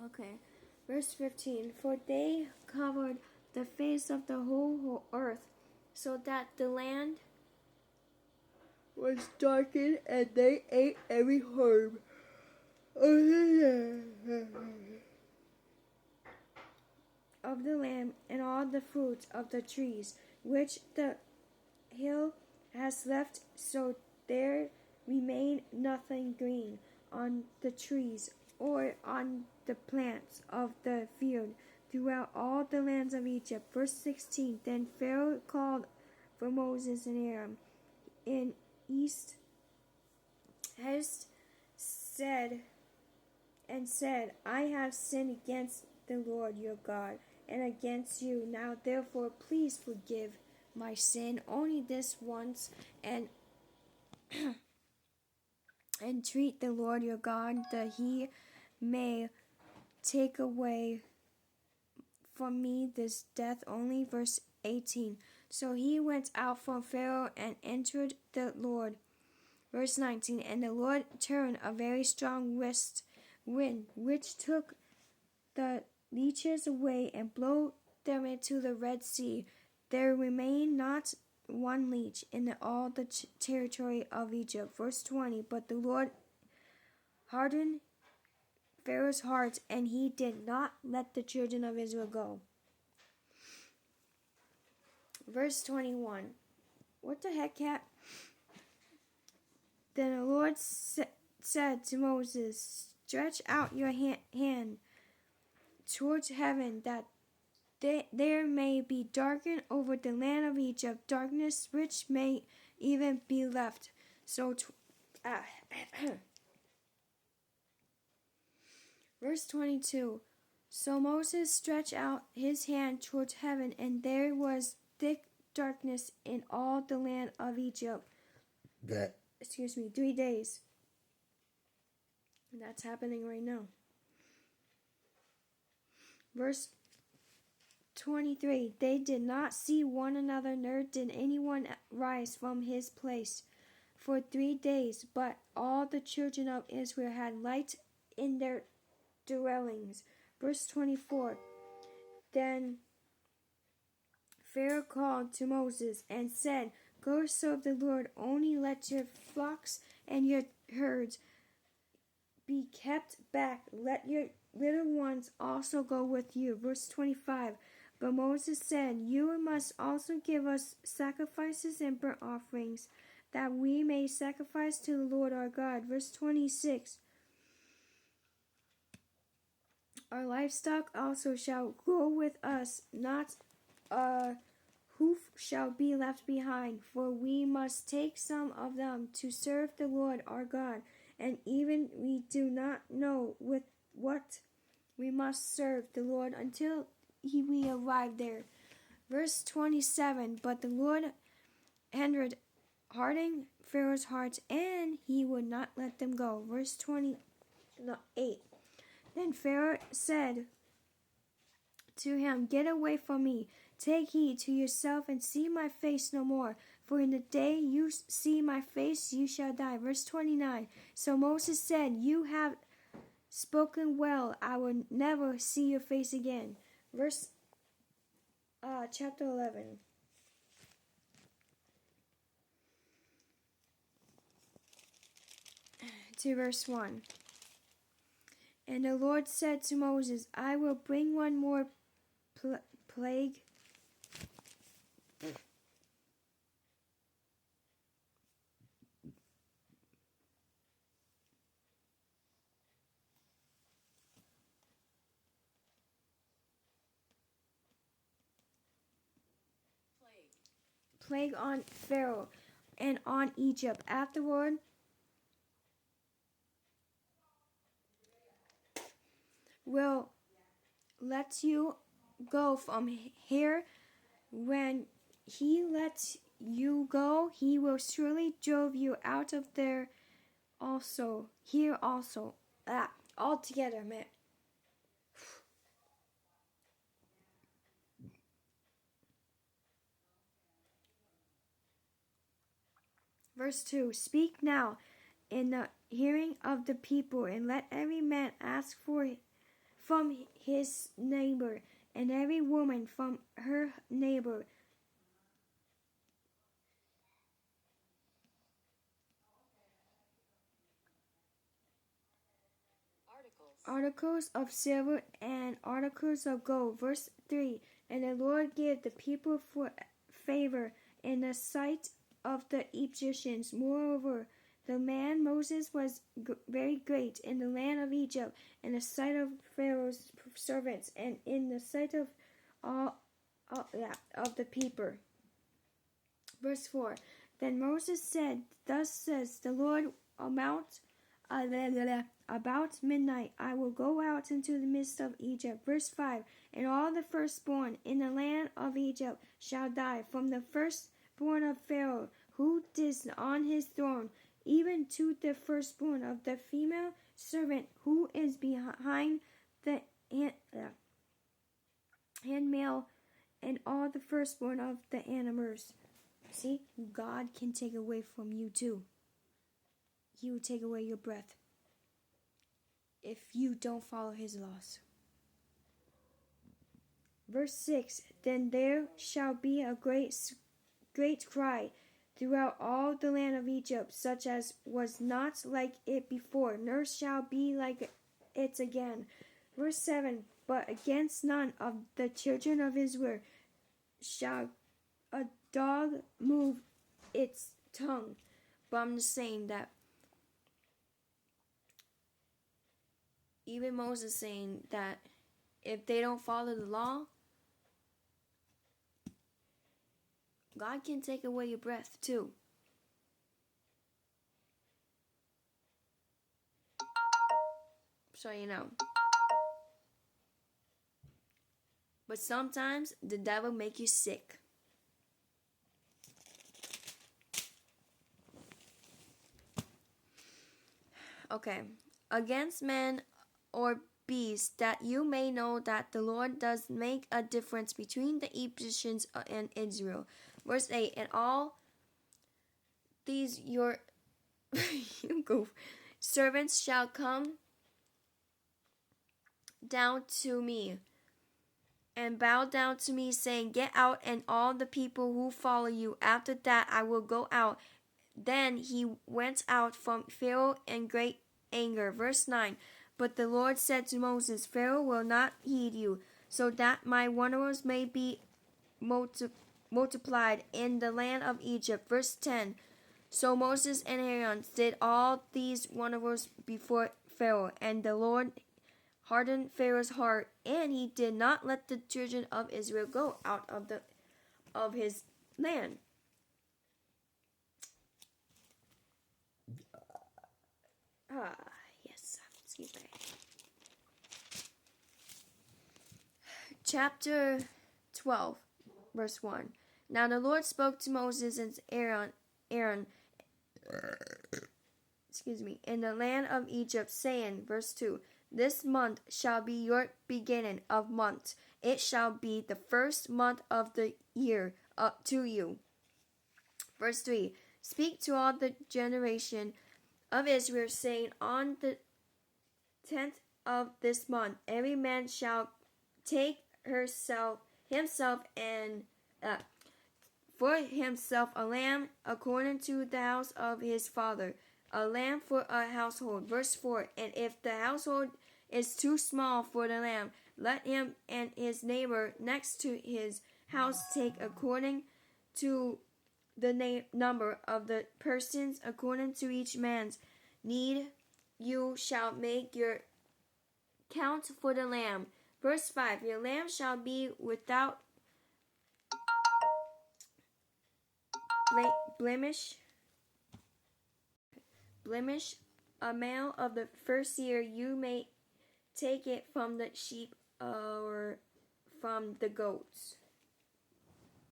Okay. Verse 15. For they covered the face of the whole earth, so that the land was darkened, and they ate every herb of the land and all the fruits of the trees which the hill has left, so there remained nothing green on the trees or on the plants of the field throughout all the lands of Egypt. Verse 16. Then Pharaoh called for Moses and Aaron in East Hest said, I have sinned against the Lord your God and against you. Now therefore please forgive my sin only this once, and entreat the Lord your God that he may take away from me this death only. Verse 18. So he went out from Pharaoh and entered the Lord. Verse 19. And the Lord turned a very strong west wind, which took the leeches away and blew them into the Red Sea. There remained not one leech in all the territory of Egypt. Verse 20. But the Lord hardened Pharaoh's heart, and he did not let the children of Israel go. Verse 21. What the heck, cat? Then the Lord said to Moses, stretch out your hand towards heaven, that there may be darkened over the land of Egypt, darkness which may even be left. Verse 22. So Moses stretched out his hand towards heaven, and there was thick darkness in all the land of Egypt. 3 days. And that's happening right now. Verse 23. They did not see one another, nor did anyone rise from his place for 3 days, but all the children of Israel had light in their dwellings. Verse 24. Then Pharaoh called to Moses and said, go serve the Lord, only let your flocks and your herds be kept back. Let your little ones also go with you. Verse 25. But Moses said, you must also give us sacrifices and burnt offerings, that we may sacrifice to the Lord our God. Verse 26. Our livestock also shall go with us, not a hoof shall be left behind, for we must take some of them to serve the Lord our God, and even we do not know with what we must serve the Lord until we arrive there. Verse 27. But the Lord hardened Pharaoh's heart, and he would not let them go. Verse 28. Then Pharaoh said to him, get away from me. Take heed to yourself and see my face no more. For in the day you see my face, you shall die. Verse 29. So Moses said, you have spoken well. I will never see your face again. Chapter 11. To verse 1. And the Lord said to Moses, I will bring one more plague on Pharaoh and on Egypt. Afterward, will let you go from here. When he lets you go, he will surely drive you out of there also. Here also. All together, man. Verse 2. Speak now in the hearing of the people, and let every man ask for from his neighbor, and every woman from her neighbor. Articles of silver and articles of gold. Verse 3. And the Lord gave the people for favor in the sight of the Egyptians. Moreover, the man Moses was very great in the land of Egypt, in the sight of Pharaoh's servants, and in the sight of all of the people. Verse 4. Then Moses said, Thus says the Lord, about midnight I will go out into the midst of Egypt. Verse 5. And all the firstborn in the land of Egypt shall die, from the firstborn of Pharaoh, who is on his throne, even to the firstborn of the female servant who is behind the handmail, and all the firstborn of the animals. See, God can take away from you too. He will take away your breath if you don't follow his laws. Verse 6. Then there shall be a great cry throughout all the land of Egypt, such as was not like it before, nor shall be like it again. Verse 7. But against none of the children of Israel shall a dog move its tongue. But I'm just saying that even Moses saying that if they don't follow the law, God can take away your breath too. So you know. But sometimes the devil make you sick. Okay. Against men or beasts, that you may know that the Lord does make a difference between the Egyptians and Israel. Verse 8. And all these your servants shall come down to me and bow down to me, saying, Get out, and all the people who follow you. After that I will go out. Then he went out from Pharaoh in great anger. Verse 9. But the Lord said to Moses, Pharaoh will not heed you, so that my wonders may be multiplied in the land of Egypt. Verse 10. So Moses and Aaron did all these wonders before Pharaoh, and the Lord hardened Pharaoh's heart, and he did not let the children of Israel go out of his land. Yes, excuse me. Chapter 12, verse 1. Now the Lord spoke to Moses and Aaron in the land of Egypt, saying, verse 2, This month shall be your beginning of months. It shall be the first month of the year to you. Verse 3, Speak to all the generation of Israel, saying, On the 10th of this month, every man shall take himself and for himself a lamb according to the house of his father, a lamb for a household. Verse 4. And if the household is too small for the lamb, let him and his neighbor next to his house take according to the number of the persons according to each man's need. You shall make your count for the lamb. Verse 5. Your lamb shall be without blemish, a male of the first year. You may take it from the sheep or from the goats.